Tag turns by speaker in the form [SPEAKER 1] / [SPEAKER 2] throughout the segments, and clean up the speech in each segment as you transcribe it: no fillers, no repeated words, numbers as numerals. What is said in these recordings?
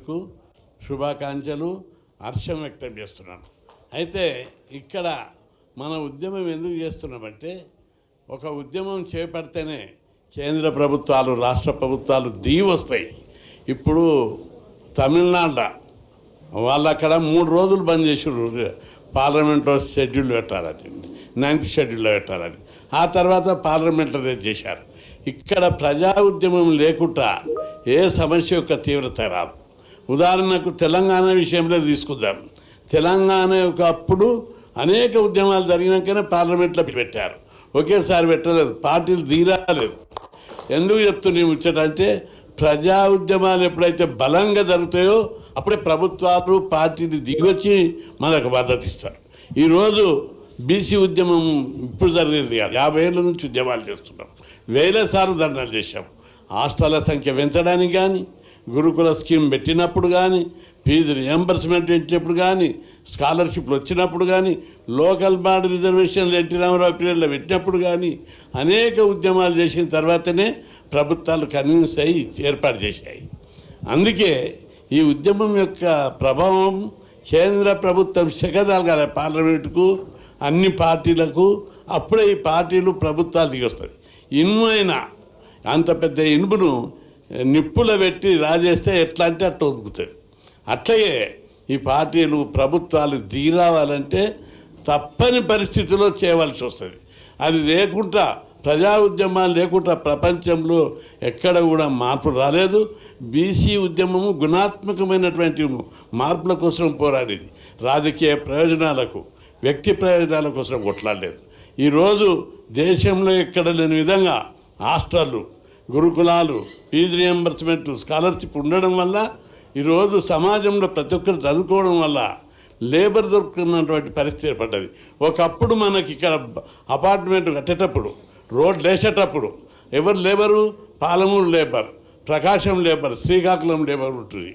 [SPEAKER 1] మీకు శుభాకాంక్షలు, హర్షం వ్యక్తం చేస్తున్నాను. అయితే ఇక్కడ మన ఉద్యమం ఎందుకు చేస్తున్నామంటే, ఒక ఉద్యమం చేపడితేనే కేంద్ర ప్రభుత్వాలు, రాష్ట్ర ప్రభుత్వాలు దిగి వస్తాయి. ఇప్పుడు తమిళనాడు వాళ్ళు అక్కడ 3 రోజులు బంద్ చేసారు, పార్లమెంట్లో షెడ్యూల్ పెట్టాలని, 9th షెడ్యూల్లో పెట్టాలని. ఆ తర్వాత పార్లమెంటరీ చేశారు. ఇక్కడ ప్రజా ఉద్యమం లేకుండా ఏ సమస్య యొక్క తీవ్రత రాదు. ఉదాహరణకు తెలంగాణ విషయంలో తీసుకుందాం. తెలంగాణ యొక్క అప్పుడు అనేక ఉద్యమాలు జరిగినాకనే పార్లమెంట్లో పెట్టారు, ఒకేసారి పెట్టలేదు, పార్టీలు దిగిరాలేదు. ఎందుకు చెప్తున్నాయి ముచ్చటంటే, ప్రజా ఉద్యమాలు ఎప్పుడైతే బలంగా జరుగుతాయో అప్పుడే ప్రభుత్వాలు పార్టీలు దిగొచ్చి మనకు మద్దతు ఇస్తారు. ఈరోజు బీసీ ఉద్యమం ఇప్పుడు జరిగేది కాదు, 50 ఏళ్ళ నుంచి ఉద్యమాలు చేస్తున్నాం, వేల సార్లు ధర్నాలు చేశాం. హాస్టళ్ల సంఖ్య పెంచడానికి కానీ, గురుకుల స్కీమ్ పెట్టినప్పుడు కానీ, ఫీజు రియంబర్స్మెంట్ పెట్టినప్పుడు కానీ, స్కాలర్షిప్లు వచ్చినప్పుడు కానీ, లోకల్ బాడీ రిజర్వేషన్లు ఎన్టీ రామారావు పీరియడ్లో పెట్టినప్పుడు కానీ అనేక ఉద్యమాలు చేసిన తర్వాతనే ప్రభుత్వాలు కన్విన్స్ అయ్యి ఏర్పాటు చేశాయి. అందుకే ఈ ఉద్యమం యొక్క ప్రభావం కేంద్ర ప్రభుత్వం శకదాలుగా పార్లమెంటుకు, అన్ని పార్టీలకు, అప్పుడే ఈ పార్టీలు ప్రభుత్వాలు దిగొస్తాయి. ఇనుమైన అంత పెద్ద ఇనుమును నిప్పులో పెట్టి రాజేస్తే ఎట్లా అంటే అట్లా ఒదుకుతుంది. అట్లాగే ఈ పార్టీలు ప్రభుత్వాలు దిగి రావాలంటే తప్పని పరిస్థితిలో చేయవలసి వస్తుంది. అది లేకుండా, ప్రజా ఉద్యమాలు లేకుండా ప్రపంచంలో ఎక్కడ కూడా మార్పు రాలేదు. బీసీ ఉద్యమము గుణాత్మకమైనటువంటి మార్పుల కోసం పోరాడేది, రాజకీయ ప్రయోజనాలకు, వ్యక్తి ప్రయోజనాల కోసం కొట్లాడలేదు. ఈరోజు దేశంలో ఎక్కడ లేని విధంగా హాస్టళ్ళు, గురుకులాలు, ఫీజు రియంబర్స్మెంట్, స్కాలర్షిప్ ఉండడం వల్ల ఈరోజు సమాజంలో ప్రతి ఒక్కరు చదువుకోవడం వల్ల లేబర్ దొరుకుతున్నటువంటి పరిస్థితి ఏర్పడ్డది. ఒకప్పుడు మనకి ఇక్కడ అపార్ట్మెంట్ కట్టేటప్పుడు, రోడ్లు వేసేటప్పుడు ఎవరు లేబరు? పాలమూరు లేబర్, ప్రకాశం లేబర్, శ్రీకాకుళం లేబర్ ఉంటుంది,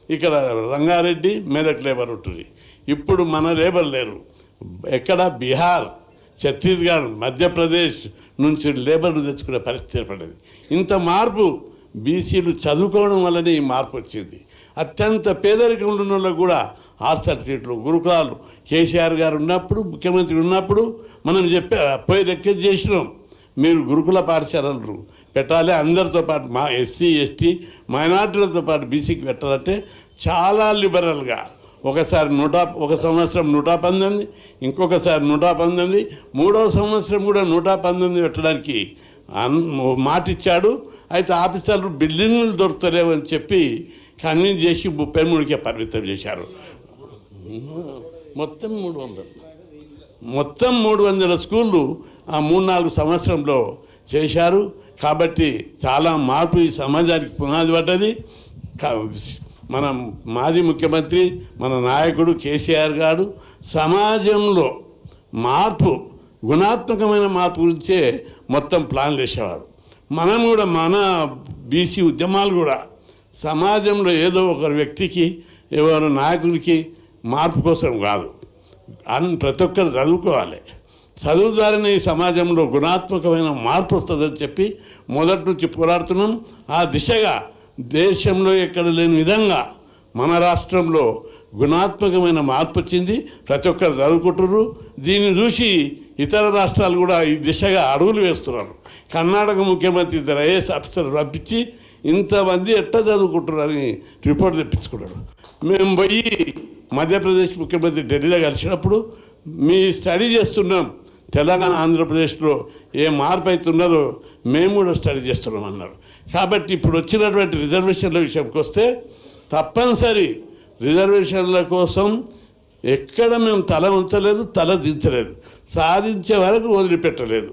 [SPEAKER 1] ఇక్కడ రంగారెడ్డి, మెదక్ లేబర్ ఉంటుంది. ఇప్పుడు మన లేబర్ లేరు. ఎక్కడ? బీహార్, ఛత్తీస్గఢ్, మధ్యప్రదేశ్ నుంచి లేబర్ను తెచ్చుకునే పరిస్థితి ఏర్పడింది. ఇంత మార్పు బీసీలు చదువుకోవడం వల్లనే ఈ మార్పు వచ్చింది. అత్యంత పేదరికం ఉన్న వాళ్ళకు కూడా హాస్టల్ సీట్లు, గురుకులాలు కేసీఆర్ గారు ఉన్నప్పుడు, ముఖ్యమంత్రి ఉన్నప్పుడు మనం పోయి రిక్వెస్ట్ చేసినాం, మీరు గురుకుల పాఠశాలలు పెట్టాలి, అందరితో పాటు మా ఎస్సీ ఎస్టీ మైనార్టీలతో పాటు బీసీకి పెట్టాలంటే చాలా లిబరల్గా ఒకసారి ఒక సంవత్సరం 119, ఇంకొకసారి 119, 3వ సంవత్సరం కూడా 119 పెట్టడానికి మాట ఇచ్చాడు. అయితే ఆఫీసర్లు బిల్డింగ్లు దొరుకుతలేవని చెప్పి కన్విన్స్ చేసి 33కే పరిమితం చేశారు. మొత్తం 300 స్కూళ్ళు ఆ 3-4 సంవత్సరంలో చేశారు. కాబట్టి చాలా మార్పు ఈ సమాజానికి పునాది పడ్డది. మన మాజీ ముఖ్యమంత్రి, మన నాయకుడు కేసీఆర్ గారు సమాజంలో మార్పు, గుణాత్మకమైన మార్పు గురించే మొత్తం ప్లాన్లు వేసేవాడు. మనం కూడా మన బీసీ ఉద్యమాలు కూడా సమాజంలో ఏదో ఒకరి వ్యక్తికి, ఎవరు నాయకునికి మార్పు కోసం కాదు, ప్రతి ఒక్కరు చదువుకోవాలి. చదువు ద్వారానే ఈ సమాజంలో గుణాత్మకమైన మార్పు వస్తుందని చెప్పి మొదటి నుంచి పోరాడుతున్నాం. ఆ దిశగా దేశంలో ఎక్కడ లేని విధంగా మన రాష్ట్రంలో గుణాత్మకమైన మార్పు వచ్చింది. ప్రతి ఒక్కరు చదువుకుంటున్నారు. దీన్ని చూసి ఇతర రాష్ట్రాలు కూడా ఈ దిశగా అడుగులు వేస్తున్నారు. కర్ణాటక ముఖ్యమంత్రి 2 ఐఏఎస్ ఆఫీసర్లు పంపించి ఇంతమంది ఎట్లా చదువుకుంటున్నారని రిపోర్ట్ తెప్పించుకున్నాడు. మేము పోయి మధ్యప్రదేశ్ ముఖ్యమంత్రి ఢిల్లీలో కలిసినప్పుడు, మీ స్టడీ చేస్తున్నాం, తెలంగాణ ఆంధ్రప్రదేశ్లో ఏ మార్పు అవుతున్నదో మేము కూడా స్టడీ చేస్తున్నాం అన్నారు. కాబట్టి ఇప్పుడు వచ్చినటువంటి రిజర్వేషన్ల విషయంకి వస్తే, తప్పనిసరి రిజర్వేషన్ల కోసం ఎక్కడ మేము తల ఉంచలేదు, తల దించలేదు, సాధించే వరకు వదిలిపెట్టలేదు.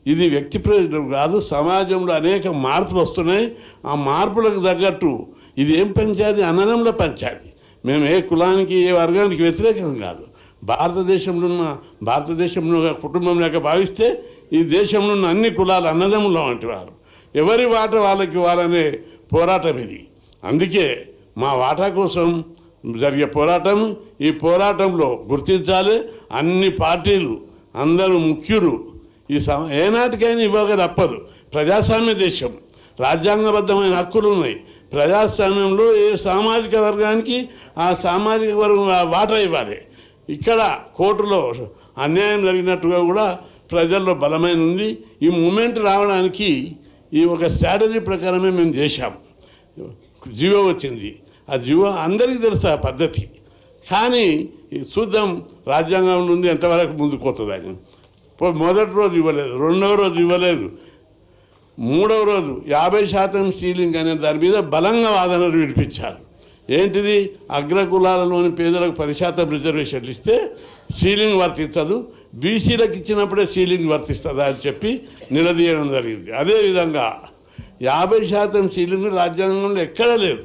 [SPEAKER 1] ఇది వ్యక్తి ప్రయోజనం కాదు, సమాజంలో అనేక మార్పులు వస్తున్నాయి. ఆ మార్పులకు తగ్గట్టు ఇది ఏం పంచాయతీ? అన్నదమ్ముల పంచాయతీ. మేము ఏ కులానికి, ఏ వర్గానికి వ్యతిరేకం కాదు. భారతదేశంలో కుటుంబం లేక భావిస్తే ఈ దేశంలో ఉన్న అన్ని కులాలు అన్నదమ్ములు వంటి వారు. ఎవరి వాటా వాళ్ళకి ఇవ్వాలనే పోరాటం ఇది. అందుకే మా వాటా కోసం జరిగే పోరాటం. ఈ పోరాటంలో గుర్తించాలి, అన్ని పార్టీలు, అందరూ ముఖ్యులు ఏనాటికైనా ఇవ్వక తప్పదు. ప్రజాస్వామ్య దేశం, రాజ్యాంగబద్ధమైన హక్కులు ఉన్నాయి. ప్రజాస్వామ్యంలో ఏ సామాజిక వర్గానికి ఆ సామాజిక వర్గం వాటా ఇవ్వాలి. ఇక్కడ కోర్టులో అన్యాయం జరిగినట్టుగా కూడా ప్రజల్లో బలమైన ఉంది. ఈ మూమెంట్ రావడానికి ఈ ఒక స్ట్రాటజీ ప్రకారమే మేము చేశాం. జీవో వచ్చింది, ఆ జీవో అందరికీ తెలుసు ఆ పద్ధతి. కానీ చూద్దాం రాజ్యాంగం నుండి ఎంతవరకు ముందుకు పోతుందని. మొదటి రోజు ఇవ్వలేదు, రెండవ రోజు ఇవ్వలేదు, మూడవ రోజు 50% సీలింగ్ అనే దాని మీద బలంగా వాదనలు వినిపించారు. ఏంటిది, అగ్రకులాలలోని పేదలకు 10% రిజర్వేషన్లు ఇస్తే సీలింగ్ వర్తించదు, బీసీలకు ఇచ్చినప్పుడే సీలింగ్ వర్తిస్తుందా అని చెప్పి నిలదీయడం జరిగింది. అదేవిధంగా 50% సీలింగ్ రాజ్యాంగంలో ఎక్కడా లేదు.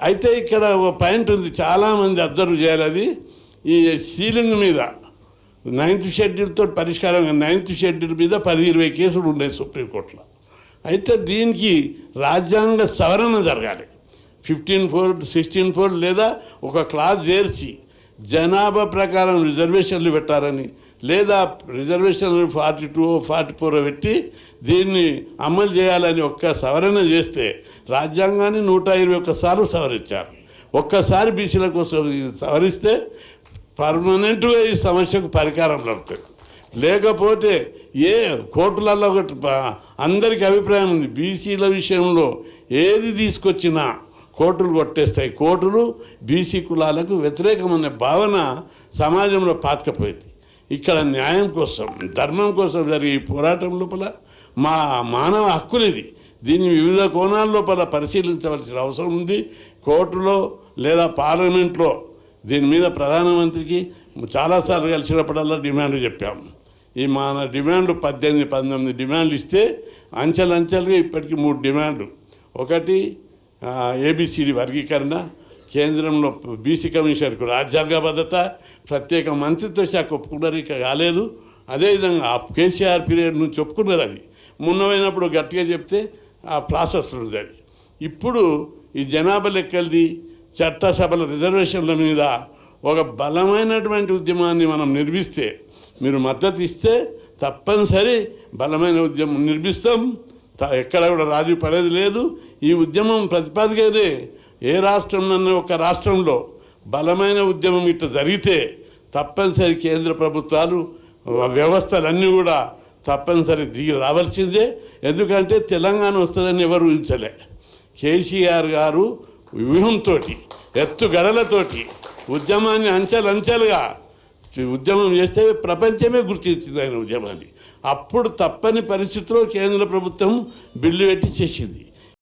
[SPEAKER 1] అయితే ఇక్కడ ఒక పాయింట్ ఉంది, చాలామంది అబ్జర్వ్ చేయాలి. అది ఈ సీలింగ్ మీద 9th షెడ్యూల్తో పరిష్కారం. 9th షెడ్యూల్ మీద 10-20 కేసులు ఉన్నాయి సుప్రీంకోర్టులో. అయితే దీనికి రాజ్యాంగ సవరణ జరగాలి. 15(4), 16(4) లేదా ఒక క్లాజ్ చేర్చి జనాభా ప్రకారం రిజర్వేషన్లు పెట్టారని, లేదా రిజర్వేషన్లు 42, 44 పెట్టి దీన్ని అమలు చేయాలని ఒక్క సవరణ చేస్తే, రాజ్యాంగాన్ని 121 సార్లు సవరించారు. ఒక్కసారి బీసీల కోసం సవరిస్తే పర్మనెంట్గా ఈ సమస్యకు పరిష్కారం లభిస్తుంది. లేకపోతే ఏ కోర్టులలో ఒకటి అందరికీ అభిప్రాయం ఉంది, బీసీల విషయంలో ఏది తీసుకొచ్చినా కోర్టులు కొట్టేస్తాయి. కోర్టులు బీసీ కులాలకు వ్యతిరేకమనే భావన సమాజంలో పాతుకపోయింది. ఇక్కడ న్యాయం కోసం, ధర్మం కోసం జరిగే ఈ పోరాటం లోపల మా మానవ హక్కులు ఇది. దీన్ని వివిధ కోణాల లోపల పరిశీలించవలసిన అవసరం ఉంది. కోర్టులో లేదా పార్లమెంట్లో దీని మీద ప్రధానమంత్రికి చాలాసార్లు కలిసినప్పుడల్లా డిమాండ్ చెప్పాము. ఈ మన డిమాండ్లు 18-19 డిమాండ్లు ఇస్తే అంచెలంచెలుగా ఇప్పటికీ 3 డిమాండ్లు. ఒకటి ఏబిసిడి వర్గీకరణ, కేంద్రంలో బీసీ కమిషన్కు రాజ్యాంగబద్ధత, ప్రత్యేక మంత్రిత్వ శాఖ ఒప్పుకున్నారు, ఇక కాలేదు. అదేవిధంగా కేసీఆర్ పీరియడ్ నుంచి ఒప్పుకున్నారు. అది మొన్నమైనప్పుడు గట్టిగా చెప్తే ఆ ప్రాసెస్ ఉంది. ఇప్పుడు ఈ జనాభా లెక్కలది, చట్టసభల రిజర్వేషన్ల మీద ఒక బలమైనటువంటి ఉద్యమాన్ని మనం నిర్మిస్తే, మీరు మద్దతు ఇస్తే తప్పనిసరి బలమైన ఉద్యమం నిర్మిస్తాం. ఎక్కడ కూడా రాజీ పడేది లేదు. ఈ ఉద్యమం ప్రతిపాదికనే ఏ రాష్ట్రంలో ఒక రాష్ట్రంలో బలమైన ఉద్యమం ఇట్లా జరిగితే తప్పనిసరి కేంద్ర ప్రభుత్వాలు వ్యవస్థలన్నీ కూడా తప్పనిసరి దిగి రావాల్సిందే. ఎందుకంటే తెలంగాణ వస్తుందని ఎవరు ఊహించలే. కేసీఆర్ గారు వ్యూహంతో, ఎత్తుగడలతోటి ఉద్యమాన్ని అంచెలంచెలుగా ఉద్యమం చేస్తే ప్రపంచమే గుర్తించింది ఆయన ఉద్యమాన్ని. అప్పుడు తప్పని పరిస్థితిలో కేంద్ర ప్రభుత్వం బిల్లు పెట్టి చేసింది.